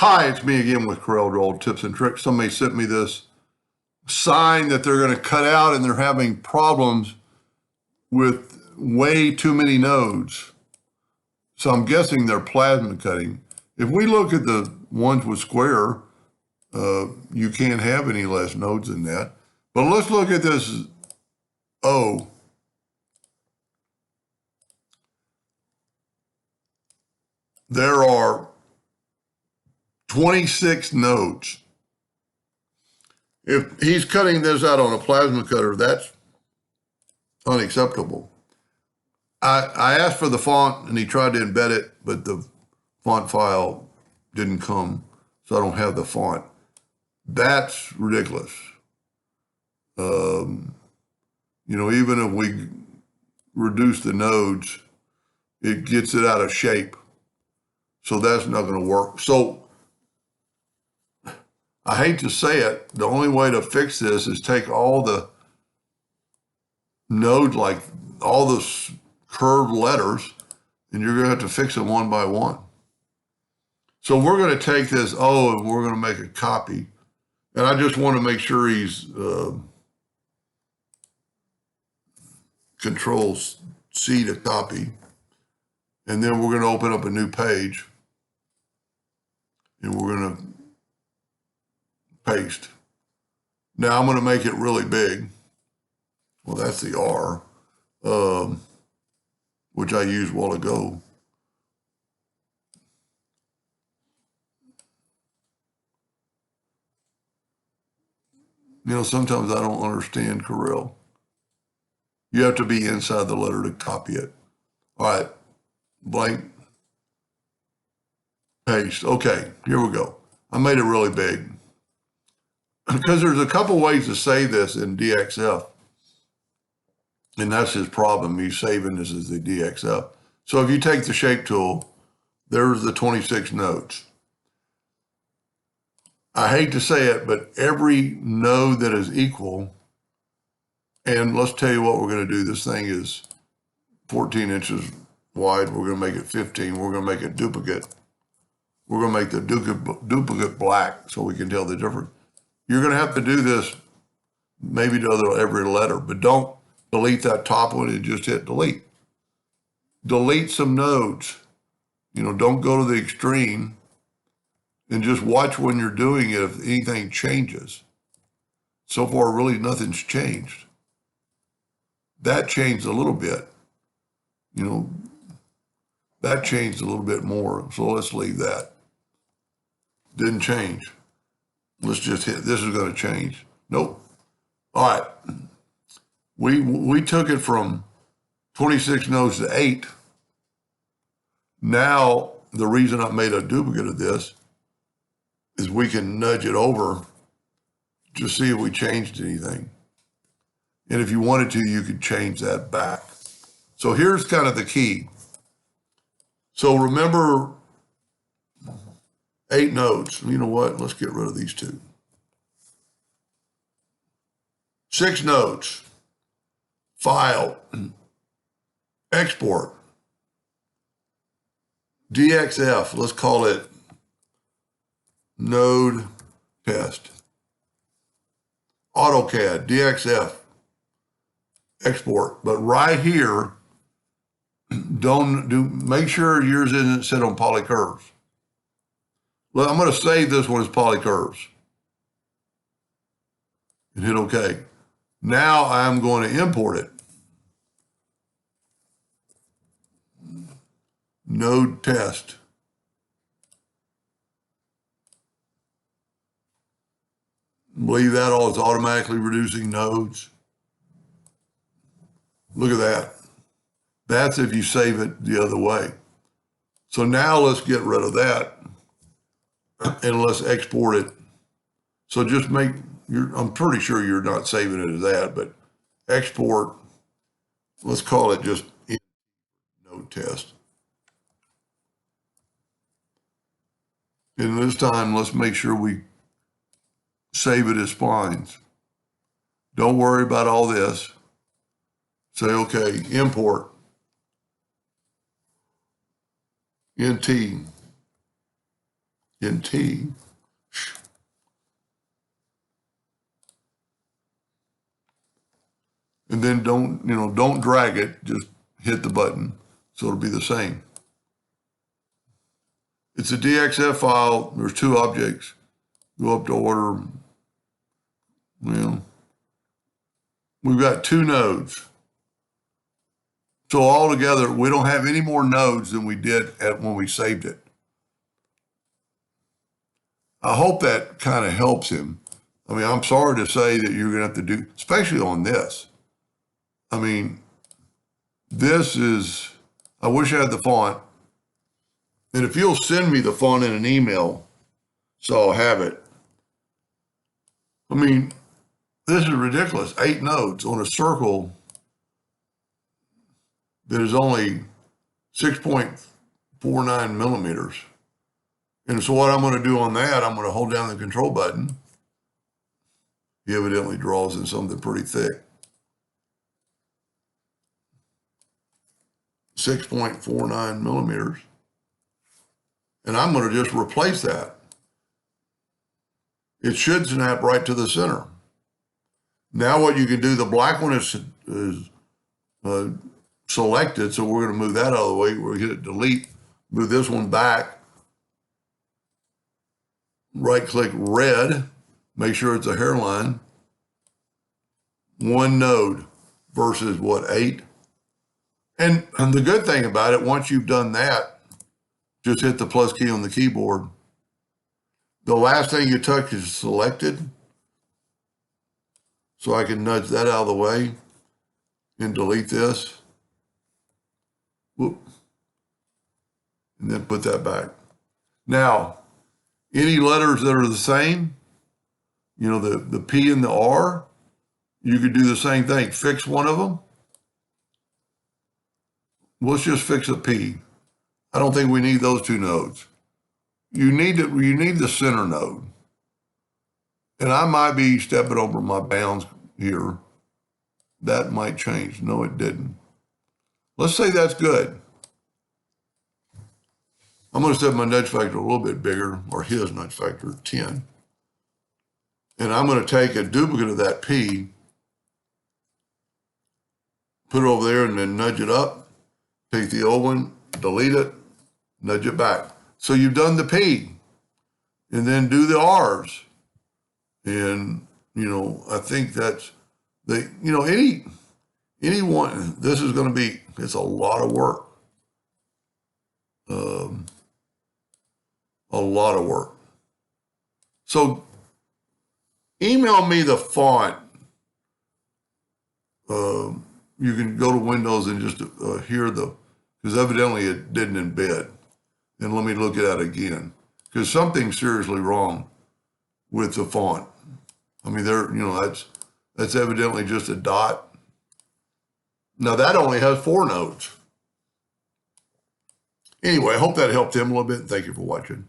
Hi, it's me again with CorelDraw tips and tricks. Somebody sent me this sign that they're going to cut out and they're having problems with way too many nodes. So I'm guessing they're plasma cutting. If we look at the ones with square, you can't have any less nodes than that. But let's look at this O. There are 26 nodes. If he's cutting this out on a plasma cutter, that's unacceptable. I asked for the font and he tried to embed it, but the font file didn't come, so I don't have the font. That's ridiculous. Even if we reduce the nodes, it gets it out of shape. So that's not going to work. So I hate to say it, the only way to fix this is take all the nodes, like all the curved letters, and you're going to have to fix them one by one. So we're going to take this O and we're going to make a copy. And I just want to make sure he's Control C to copy. And then we're going to open up a new page and we're going to paste. Now I'm going to make it really big. Well, that's the R, which I used a while ago. Sometimes I don't understand Corel. You have to be inside the letter to copy it. All right, blank, paste. Okay, here we go. I made it really big because there's a couple ways to save this in DXF. And that's his problem. He's saving this as the DXF. So if you take the shape tool, there's the 26 nodes. I hate to say it, but every node that is equal, and let's tell you what we're going to do. This thing is 14 inches wide. We're going to make it 15. We're going to make it duplicate. We're going to make the duplicate black so we can tell the difference. You're going to have to do this maybe to every letter, but don't delete that top one and just hit delete. Delete some nodes. Don't go to the extreme. And just watch when you're doing it if anything changes. So far, really nothing's changed. That changed a little bit. That changed a little bit more. So let's leave that. Didn't change. Let's just hit, this is going to change. Nope. All right. We took it from 26 nodes to 8. Now, the reason I made a duplicate of this is we can nudge it over to see if we changed anything. And if you wanted to, you could change that back. So here's kind of the key. So remember 8 nodes. You know what? Let's get rid of these 2. 6 nodes. File. Export. DXF. Let's call it node test. AutoCAD, DXF, export. But right here, make sure yours isn't set on polycurves. Well, I'm going to save this one as polycurves and hit OK. Now I'm going to import it. Node test. Believe that all is automatically reducing nodes. Look at that. That's if you save it the other way. So now let's get rid of that and let's export it. So just I'm pretty sure you're not saving it as that, but export, let's call it just node test. And this time, let's make sure we save it as splines. Don't worry about all this. Say, okay, import. NT. in T. And then don't drag it, just hit the button. So it'll be the same. It's a DXF file. There's 2 objects. Go up to order. Well, we've got 2 nodes. So altogether, we don't have any more nodes than we did when we saved it. I hope that kind of helps him. I mean, I'm sorry to say that you're going to have to do, especially on this. I mean, this is, I wish I had the font. And if you'll send me the font in an email, so I'll have it. I mean, this is ridiculous. 8 nodes on a circle that is only 6.49 millimeters. And so what I'm going to do on that, I'm going to hold down the control button. He evidently draws in something pretty thick. 6.49 millimeters. And I'm going to just replace that. It should snap right to the center. Now what you can do, the black one is selected, so we're going to move that out of the way. We're going to hit delete, move this one back, right-click red, make sure it's a hairline. 1 node versus what, 8? And the good thing about it, once you've done that, just hit the plus key on the keyboard. The last thing you touch is selected. So I can nudge that out of the way and delete this. Whoop. And then put that back. Now, any letters that are the same, the P and the R, you could do the same thing. Fix one of them. Let's just fix a P. I don't think we need those 2 nodes. You need the center node. And I might be stepping over my bounds here. That might change. No, it didn't. Let's say that's good. I'm going to set my nudge factor a little bit bigger, or his nudge factor, 10. And I'm going to take a duplicate of that P, put it over there, and then nudge it up. Take the old one, delete it, nudge it back. So you've done the P, and then do the R's. And, I think that's anyone, this is going to be, it's a lot of work. A lot of work. So email me the font. You can go to Windows and just hear because evidently it didn't embed. And let me look at that again, because something's seriously wrong with the font. I mean, that's evidently just a dot. Now that only has 4 nodes. Anyway, I hope that helped him a little bit. Thank you for watching.